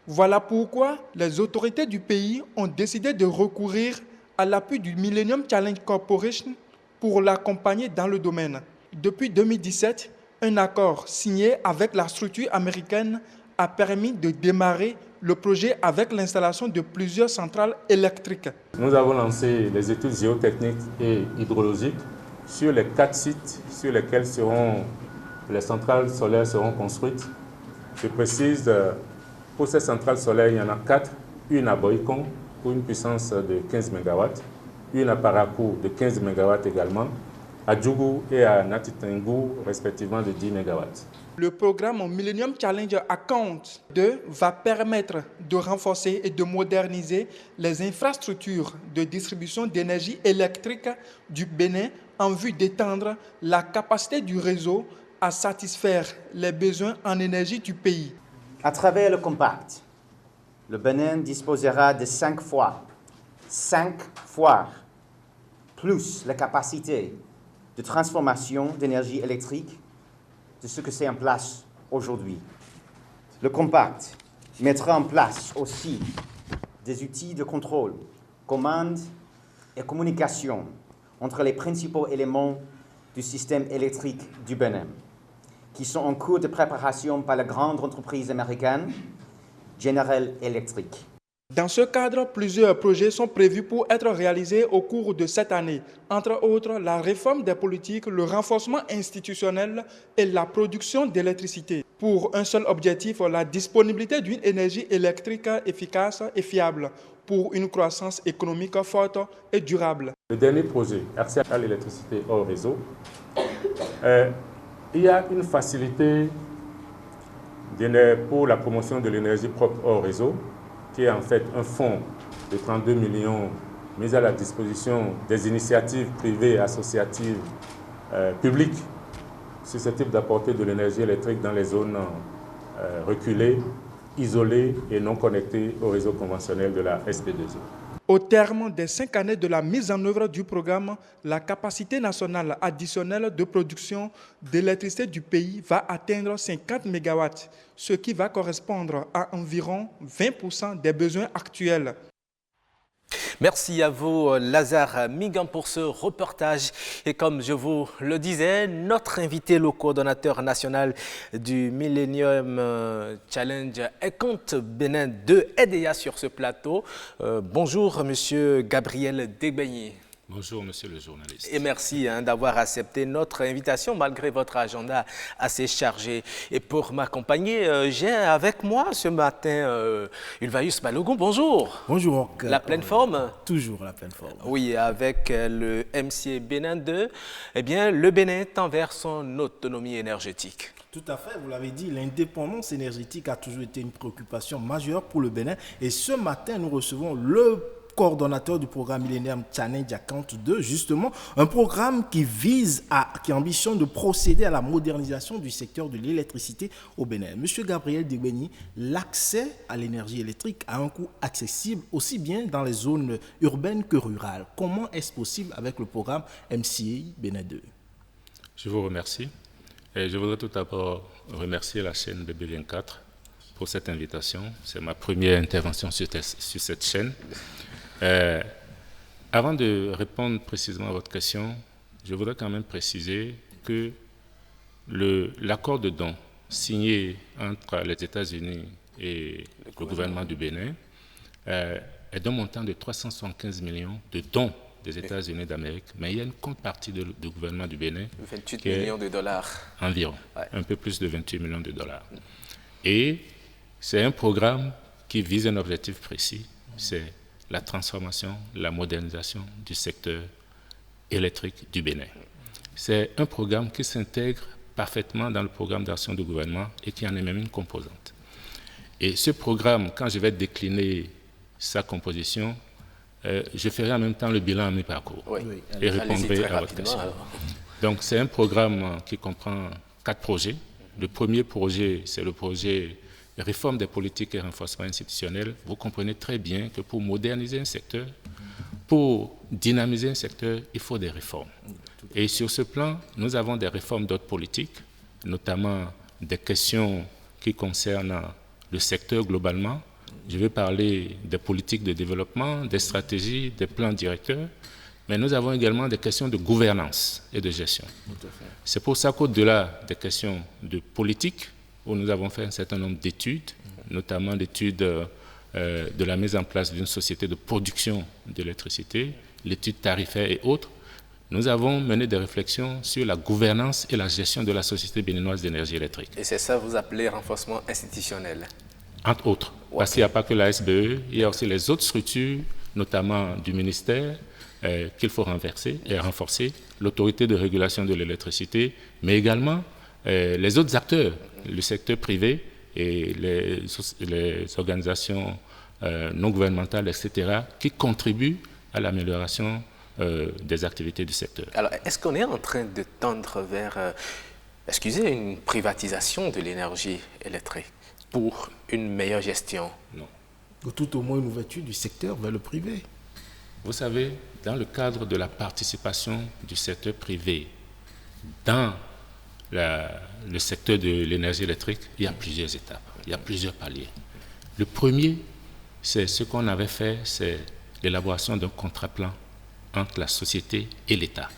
S16: Voilà pourquoi les autorités du pays ont décidé de recourir à l'appui du Millennium Challenge Corporation pour l'accompagner dans le domaine. Depuis 2017, un accord signé avec la structure américaine a permis de démarrer le projet avec l'installation de plusieurs centrales électriques.
S17: Nous avons lancé les études géotechniques et hydrologiques sur les 4 sites sur lesquels les centrales solaires seront construites. Je précise, pour ces centrales solaires, il y en a 4. Une à Boïkon pour une puissance de 15 MW, une à Parakou de 15 MW également, à Djougou et à Natitengu respectivement de 10 MW.
S16: Le programme Millennium Challenge Account 2 va permettre de renforcer et de moderniser les infrastructures de distribution d'énergie électrique du Bénin en vue d'étendre la capacité du réseau à satisfaire les besoins en énergie du pays.
S18: À travers le compact, le Bénin disposera de 5 fois plus la capacité de transformation d'énergie électrique de ce que c'est en place aujourd'hui. Le compact mettra en place aussi des outils de contrôle, commande et communication entre les principaux éléments du système électrique du Bénin, qui sont en cours de préparation par la grande entreprise américaine General Electric.
S16: Dans ce cadre, plusieurs projets sont prévus pour être réalisés au cours de cette année. Entre autres, la réforme des politiques, le renforcement institutionnel et la production d'électricité. Pour un seul objectif, la disponibilité d'une énergie électrique efficace et fiable pour une croissance économique forte et durable.
S17: Le dernier projet, accès à l'électricité hors réseau, il y a une facilité pour la promotion de l'énergie propre hors réseau, qui est en fait un fonds de 32 millions mis à la disposition des initiatives privées et associatives publiques susceptibles d'apporter de l'énergie électrique dans les zones reculées, isolées et non connectées au réseau conventionnel de la SP2E.
S16: Au terme des 5 années de la mise en œuvre du programme, la capacité nationale additionnelle de production d'électricité du pays va atteindre 50 MW, ce qui va correspondre à environ 20% des besoins actuels.
S1: Merci à vous, Lazare Mingan, pour ce reportage. Et comme je vous le disais, notre invité, le coordonnateur national du Millennium Challenge Compte Bénin 2, est déjà sur ce plateau. Bonjour, monsieur Gabriel Degbeyi.
S12: Bonjour, monsieur le journaliste.
S1: Et merci d'avoir accepté notre invitation malgré votre agenda assez chargé. Et pour m'accompagner, j'ai avec moi ce matin Ulvaeus Balogun. Bonjour.
S19: Bonjour.
S1: La pleine forme?
S19: Toujours la pleine forme.
S1: Oui, avec le MCA Bénin 2, eh bien, le Bénin tend vers son autonomie énergétique.
S19: Tout à fait, vous l'avez dit, l'indépendance énergétique a toujours été une préoccupation majeure pour le Bénin. Et ce matin, nous recevons le coordonnateur du programme Millennium Challenge Compte 2, justement, un programme qui ambitionne de procéder à la modernisation du secteur de l'électricité au Bénin. Monsieur Gabriel Degbeyi, l'accès à l'énergie électrique a un coût accessible aussi bien dans les zones urbaines que rurales. Comment est-ce possible avec le programme MCA Bénin 2?
S12: Je vous remercie. Et je voudrais tout d'abord remercier la chaîne BB24 pour cette invitation. C'est ma première intervention sur cette chaîne. Avant de répondre précisément à votre question, je voudrais quand même préciser que l'accord de don signé entre les États-Unis et le gouvernement du Bénin est d'un montant de 375 millions de dons des États-Unis d'Amérique, mais il y a une contrepartie du gouvernement du Bénin
S1: 28 millions de dollars.
S12: Environ, un peu plus de 28 millions de dollars. Et c'est un programme qui vise un objectif précis, c'est la transformation, la modernisation du secteur électrique du Bénin. C'est un programme qui s'intègre parfaitement dans le programme d'action du gouvernement et qui en est même une composante. Et ce programme, quand je vais décliner sa composition, je ferai en même temps le bilan à mi parcours et répondrai à votre question. Donc c'est un programme qui comprend 4 projets. Le premier projet, c'est le projet réforme des politiques et renforcement institutionnel. Vous comprenez très bien que pour moderniser un secteur, pour dynamiser un secteur, il faut des réformes. Et sur ce plan, nous avons des réformes d'ordre politique, notamment des questions qui concernent le secteur globalement. Je vais parler des politiques de développement, des stratégies, des plans directeurs, mais nous avons également des questions de gouvernance et de gestion. C'est pour ça qu'au-delà des questions de politique, où nous avons fait un certain nombre d'études, notamment l'étude de la mise en place d'une société de production d'électricité, l'étude tarifaire et autres, nous avons mené des réflexions sur la gouvernance et la gestion de la Société béninoise d'énergie électrique.
S1: Et c'est ça que vous appelez renforcement institutionnel?
S12: Entre autres, parce qu'il n'y a pas que la SBE, il y a aussi les autres structures, notamment du ministère, qu'il faut renforcer, l'autorité de régulation de l'électricité, mais également les autres acteurs, le secteur privé et les organisations non gouvernementales, etc., qui contribuent à l'amélioration des activités du secteur.
S1: Alors, est-ce qu'on est en train de tendre vers, une privatisation de l'énergie électrique pour une meilleure gestion?
S12: Non.
S19: Ou tout au moins une ouverture du secteur vers le privé.
S12: Vous savez, dans le cadre de la participation du secteur privé dans le secteur de l'énergie électrique, il y a plusieurs étapes, il y a plusieurs paliers. Le premier, c'est ce qu'on avait fait, c'est l'élaboration d'un contrat-plan entre la société et l'État.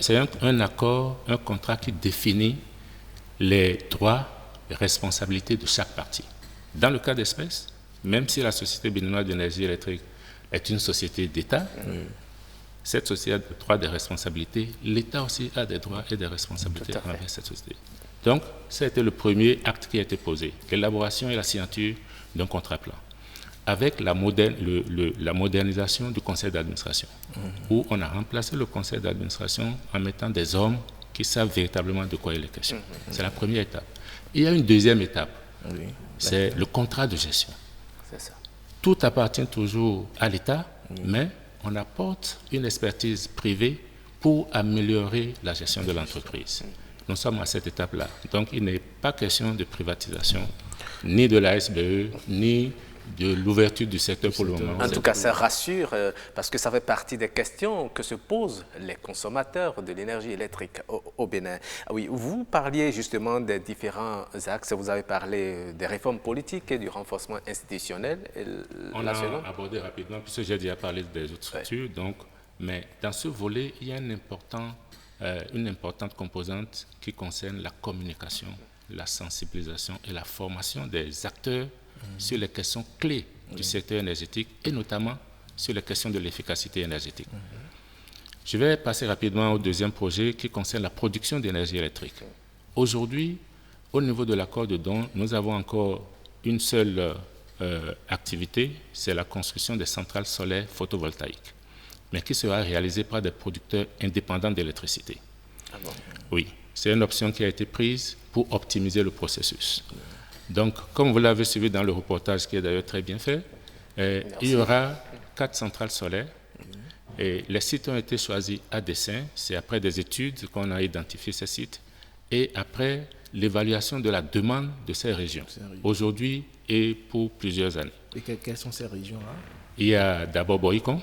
S12: C'est un accord, un contrat qui définit les droits et responsabilités de chaque partie. Dans le cas d'espèce, même si la Société béninoise d'énergie électrique est une société d'État, cette société a des droits et des responsabilités. L'État aussi a des droits et des responsabilités envers cette société. Donc, ça a été le premier acte qui a été posé, l'élaboration et la signature d'un contrat-plan, avec la modernisation du conseil d'administration, où on a remplacé le conseil d'administration en mettant des hommes qui savent véritablement de quoi il est question. C'est la première étape. Il y a une deuxième étape, c'est le contrat de gestion.
S1: Ça.
S12: Tout appartient toujours à l'État, mais on apporte une expertise privée pour améliorer la gestion de l'entreprise. Nous sommes à cette étape-là. Donc il n'est pas question de privatisation, ni de la SBE, ni de l'ouverture du secteur pour le moment.
S1: En tout cas, ça rassure parce que ça fait partie des questions que se posent les consommateurs de l'énergie électrique au Bénin. Oui, vous parliez justement des différents axes. Vous avez parlé des réformes politiques et du renforcement institutionnel et national.
S12: On a abordé rapidement, puisque j'ai déjà parlé des autres structures. Donc, mais dans ce volet, il y a une importante composante qui concerne la communication, la sensibilisation et la formation des acteurs sur les questions clés du secteur énergétique et notamment sur les questions de l'efficacité énergétique. Je vais passer rapidement au deuxième projet qui concerne la production d'énergie électrique. Aujourd'hui, au niveau de l'accord de Don, nous avons encore une seule activité, c'est la construction des centrales solaires photovoltaïques, mais qui sera réalisée par des producteurs indépendants d'électricité. Ah bon? Oui, c'est une option qui a été prise pour optimiser le processus. Donc, comme vous l'avez suivi dans le reportage, qui est d'ailleurs très bien fait, il y aura 4 centrales solaires. Et les sites ont été choisis à dessein. C'est après des études qu'on a identifié ces sites et après l'évaluation de la demande de ces régions, aujourd'hui et pour plusieurs années.
S19: Et quelles sont ces régions-là?
S12: Il y a d'abord Boïcon,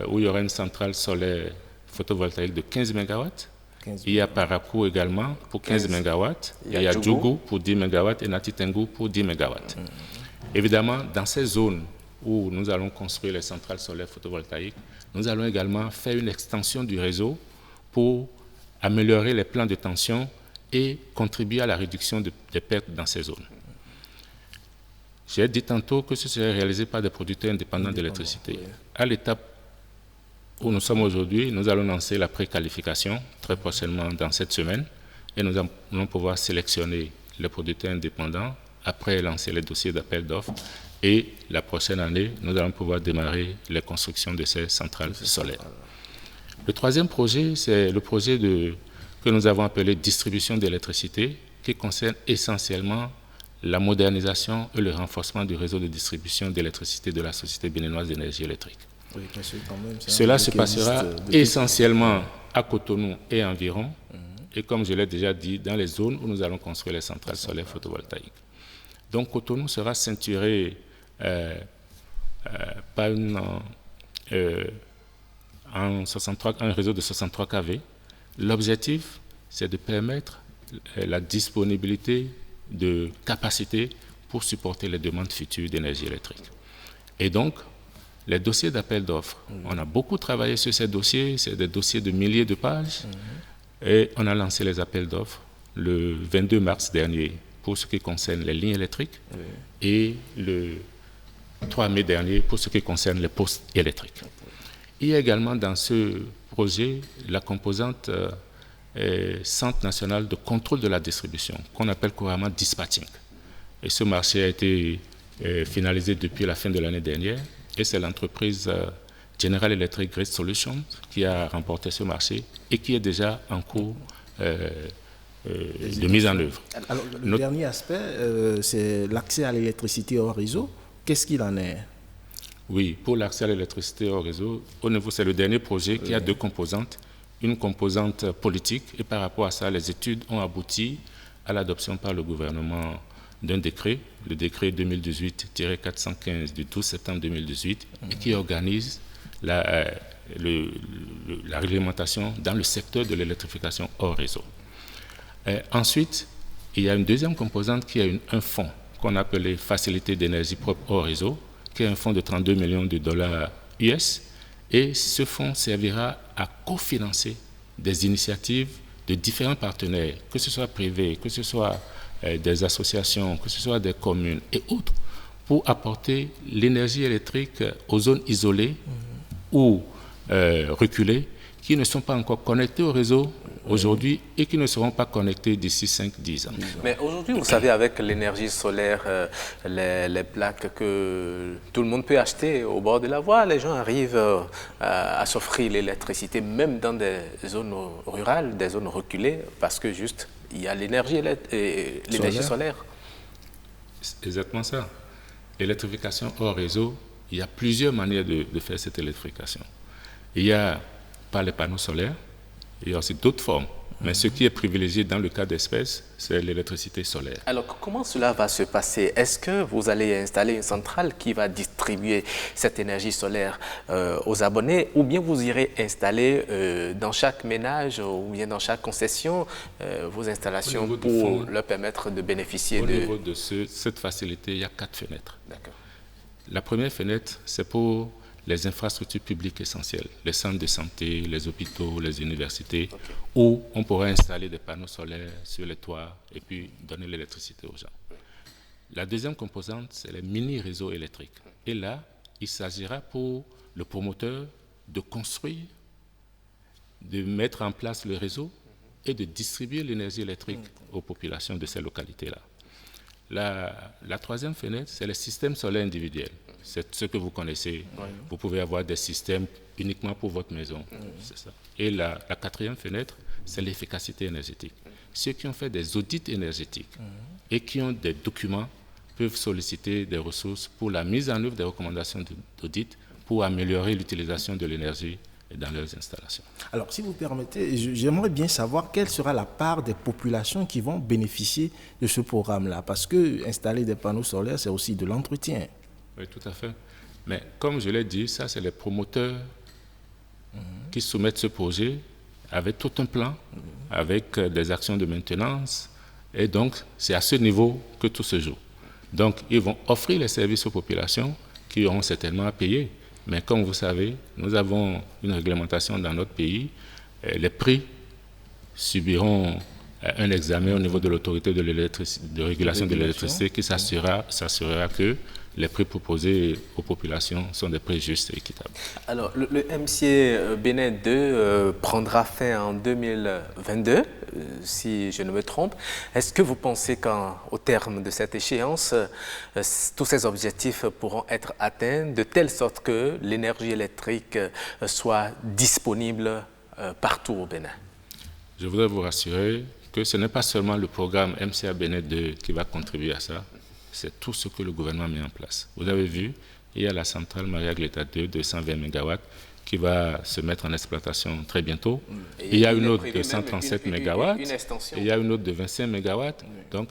S12: où il y aura une centrale solaire photovoltaïque de 15 MW. Il y a Parakou également pour 15 MW. Il y a Djougou pour 10 MW et Natitengu pour 10 MW. Évidemment, dans ces zones où nous allons construire les centrales solaires photovoltaïques, nous allons également faire une extension du réseau pour améliorer les plans de tension et contribuer à la réduction des pertes dans ces zones. J'ai dit tantôt que ce serait réalisé par des producteurs indépendants d'électricité. À l'étape où nous sommes aujourd'hui, nous allons lancer la préqualification très prochainement dans cette semaine et nous allons pouvoir sélectionner les producteurs indépendants, après lancer les dossiers d'appel d'offres et la prochaine année, nous allons pouvoir démarrer les constructions de ces centrales solaires. Le troisième projet, c'est le projet que nous avons appelé distribution d'électricité, qui concerne essentiellement la modernisation et le renforcement du réseau de distribution d'électricité de la Société béninoise d'énergie électrique. Oui, quand même, cela se passera essentiellement à Cotonou et environ, et comme je l'ai déjà dit, dans les zones où nous allons construire les centrales solaires photovoltaïques. Donc Cotonou sera ceinturé par un réseau de 63 kV. L'objectif, c'est de permettre la disponibilité de capacités pour supporter les demandes futures d'énergie électrique. Et donc, les dossiers d'appel d'offres, on a beaucoup travaillé sur ces dossiers, c'est des dossiers de milliers de pages, et on a lancé les appels d'offres le 22 mars dernier pour ce qui concerne les lignes électriques et le 3 mai dernier pour ce qui concerne les postes électriques. Il y a également dans ce projet la composante Centre national de contrôle de la distribution, qu'on appelle couramment dispatching. Et ce marché a été finalisé depuis la fin de l'année dernière, et c'est l'entreprise General Electric Grid Solutions qui a remporté ce marché et qui est déjà en cours de mise en œuvre.
S19: Alors, le dernier aspect, c'est l'accès à l'électricité hors réseau. Qu'est-ce qu'il en est?
S12: Oui, pour l'accès à l'électricité hors réseau, au niveau, c'est le dernier projet qui a 2 composantes. Une composante politique, et par rapport à ça, les études ont abouti à l'adoption par le gouvernement d'un décret, le décret 2018-415 du 12 septembre 2018, et qui organise la réglementation dans le secteur de l'électrification hors réseau. Ensuite, il y a une deuxième composante qui est un fonds qu'on appelait Facilité d'énergie propre hors réseau, qui est un fonds de 32 millions de dollars US, et ce fonds servira à cofinancer des initiatives de différents partenaires, que ce soit privés, que ce soit des associations, que ce soit des communes et autres, pour apporter l'énergie électrique aux zones isolées ou reculées qui ne sont pas encore connectées au réseau aujourd'hui et qui ne seront pas connectées d'ici 5-10 ans.
S1: Mais aujourd'hui, vous savez, avec l'énergie solaire, les plaques que tout le monde peut acheter au bord de la voie, les gens arrivent à s'offrir l'électricité, même dans des zones rurales, des zones reculées, parce que juste, il y a l'énergie solaire.
S12: C'est exactement ça. L'électrification hors réseau, il y a plusieurs manières de faire cette électrification. Il y a par les panneaux solaires, il y a aussi d'autres formes. Mais ce qui est privilégié dans le cas d'espèce, c'est l'électricité solaire.
S1: Alors, comment cela va se passer? Est-ce que vous allez installer une centrale qui va distribuer cette énergie solaire aux abonnés, ou bien vous irez installer dans chaque ménage ou bien dans chaque concession vos installations pour leur permettre de bénéficier
S12: Au niveau de cette facilité, il y a 4 fenêtres.
S1: D'accord.
S12: La première fenêtre, c'est pour les infrastructures publiques essentielles, les centres de santé, les hôpitaux, les universités, où on pourra installer des panneaux solaires sur les toits et puis donner l'électricité aux gens. La deuxième composante, c'est les mini-réseaux électriques. Et là, il s'agira pour le promoteur de construire, de mettre en place le réseau et de distribuer l'énergie électrique aux populations de ces localités-là. La troisième fenêtre, c'est les systèmes solaires individuels. C'est ce que vous connaissez. Vous pouvez avoir des systèmes uniquement pour votre maison. C'est ça. Et la quatrième fenêtre, c'est l'efficacité énergétique. Ceux qui ont fait des audits énergétiques et qui ont des documents peuvent solliciter des ressources pour la mise en œuvre des recommandations d'audit pour améliorer l'utilisation de l'énergie dans leurs installations.
S19: Alors, si vous permettez, j'aimerais bien savoir quelle sera la part des populations qui vont bénéficier de ce programme-là, parce que installer des panneaux solaires, c'est aussi de l'entretien.
S12: Oui, tout à fait. Mais comme je l'ai dit, ça, c'est les promoteurs qui soumettent ce projet avec tout un plan, avec des actions de maintenance, et donc c'est à ce niveau que tout se joue. Donc, ils vont offrir les services aux populations qui auront certainement à payer. Mais comme vous savez, nous avons une réglementation dans notre pays. Les prix subiront un examen au niveau de l'autorité de régulation de l'électricité qui s'assurera que les prix proposés aux populations sont des prix justes et équitables.
S1: Alors, le MCA Bénin 2 prendra fin en 2022, si je ne me trompe. Est-ce que vous pensez qu'au terme de cette échéance, tous ces objectifs pourront être atteints de telle sorte que l'énergie électrique soit disponible partout au Bénin?
S12: Je voudrais vous rassurer que ce n'est pas seulement le programme MCA Bénin 2 qui va contribuer à ça. C'est tout ce que le gouvernement met en place. Vous avez vu, il y a la centrale Maria Gleta 2 de 120 MW qui va se mettre en exploitation très bientôt. Il y a une autre de 137 MW, il y a une autre de 25 MW. Donc,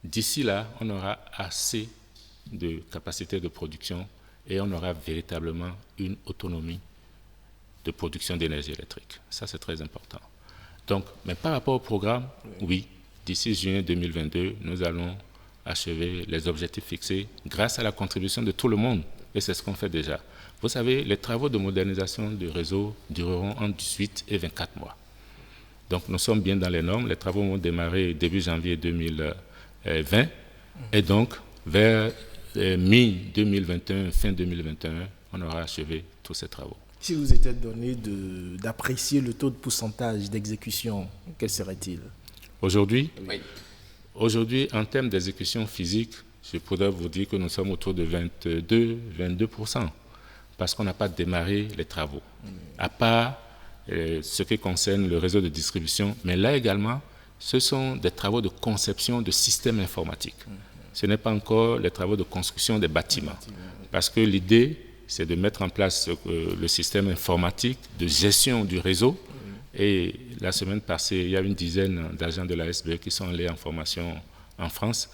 S12: d'ici là, on aura assez de capacité de production et on aura véritablement une autonomie de production d'énergie électrique. Ça, c'est très important. Donc, mais par rapport au programme, oui, d'ici juin 2022, nous allons achever les objectifs fixés grâce à la contribution de tout le monde. Et c'est ce qu'on fait déjà. Vous savez, les travaux de modernisation du réseau dureront entre 18 et 24 mois. Donc nous sommes bien dans les normes. Les travaux vont démarrer début janvier 2020. Et donc, vers mi-2021, fin 2021, on aura achevé tous ces travaux.
S19: Si vous étiez donné d'apprécier le taux de pourcentage d'exécution, quel serait-il?
S12: Aujourd'hui, Aujourd'hui, en termes d'exécution physique, je pourrais vous dire que nous sommes autour de 22%, parce qu'on n'a pas démarré les travaux, à part ce qui concerne le réseau de distribution. Mais là également, ce sont des travaux de conception de systèmes informatiques. Ce n'est pas encore les travaux de construction des bâtiments, parce que l'idée, c'est de mettre en place le système informatique de gestion du réseau. Et la semaine passée, il y a une dizaine d'agents de la SBE qui sont allés en formation en France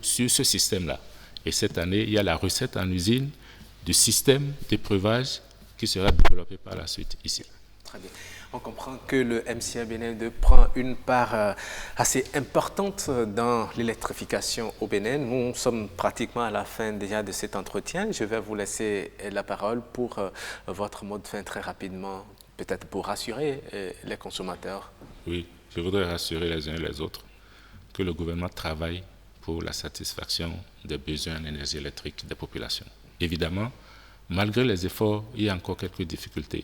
S12: sur ce système-là. Et cette année, il y a la recette en usine du système d'épreuvage qui sera développé par la suite ici.
S1: Très bien. On comprend que le MCA Bénin 2 prend une part assez importante dans l'électrification au Bénin. Nous sommes pratiquement à la fin déjà de cet entretien. Je vais vous laisser la parole pour votre mot de fin très rapidement, peut-être pour rassurer les consommateurs.
S12: Oui, je voudrais rassurer les uns et les autres que le gouvernement travaille pour la satisfaction des besoins en énergie électrique des populations. Évidemment, malgré les efforts, il y a encore quelques difficultés,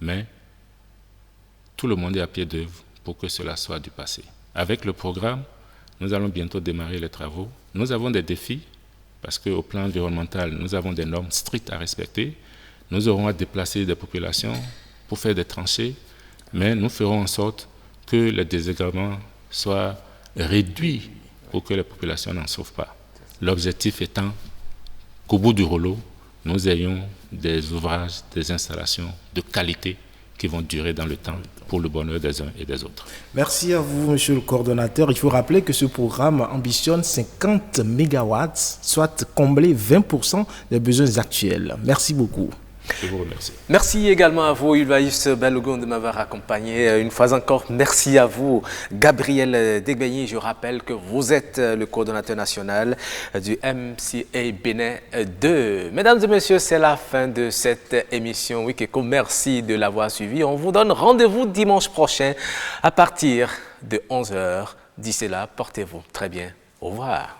S12: mais tout le monde est à pied d'œuvre pour que cela soit du passé. Avec le programme, nous allons bientôt démarrer les travaux. Nous avons des défis parce qu'au plan environnemental, nous avons des normes strictes à respecter. Nous aurons à déplacer des populations pour faire des tranchées, mais nous ferons en sorte que les désagréments soient réduits pour que les populations n'en souffrent pas. L'objectif étant qu'au bout du rouleau, nous ayons des ouvrages, des installations de qualité qui vont durer dans le temps pour le bonheur des uns et des autres.
S19: Merci à vous, monsieur le coordonnateur. Il faut rappeler que ce programme ambitionne 50 mégawatts, soit combler 20% des besoins actuels. Merci beaucoup.
S12: Je vous remercie.
S1: Merci également à vous, Ulvaïs Balogun, de m'avoir accompagné. Une fois encore, merci à vous, Gabriel Degbeyi. Je rappelle que vous êtes le coordonnateur national du MCA Bénin 2. Mesdames et messieurs, c'est la fin de cette émission Wikeko. Merci de l'avoir suivi. On vous donne rendez-vous dimanche prochain à partir de 11h. D'ici là, portez-vous très bien. Au revoir.